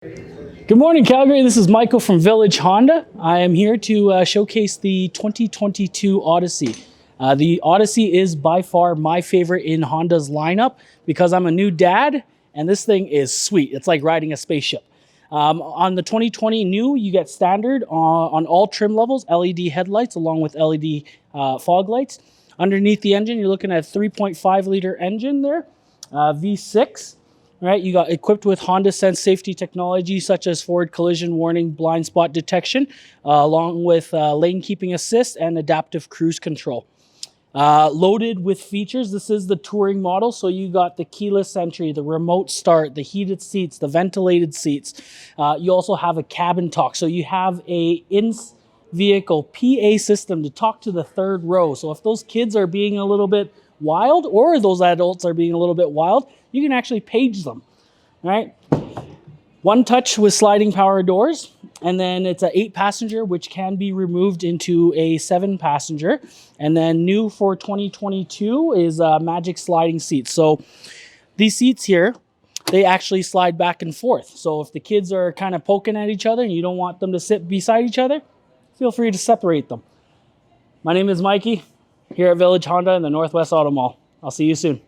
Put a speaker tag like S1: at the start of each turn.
S1: Good morning, Calgary. This is Michael from Village Honda. I am here to showcase the 2022 Odyssey. The Odyssey is by far my favorite in Honda's lineup because I'm a new dad and this thing is sweet. It's like riding a spaceship. On the 2020 new, you get standard on all trim levels, LED headlights along with LED fog lights. Underneath the engine, you're looking at a 3.5 liter engine there, V6. Right, you got equipped with Honda Sense safety technology such as forward collision warning, blind spot detection, along with lane keeping assist and adaptive cruise control. Loaded with features, this is the touring model, so you got the keyless entry, the remote start, the heated seats, the ventilated seats. You also have a cabin talk, so you have a in-vehicle PA system to talk to the third row. So if those kids are being a little bit wild or those adults are being a little bit wild, you can actually page them, right? One touch with sliding power doors, and then it's an 8-passenger, which can be removed into a 7-passenger. And then new for 2022 is magic sliding seats. So these seats here, they actually slide back and forth. So if the kids are kind of poking at each other and you don't want them to sit beside each other, feel free to separate them. My name is Mikey here at Village Honda in the Northwest Auto Mall. I'll see you soon.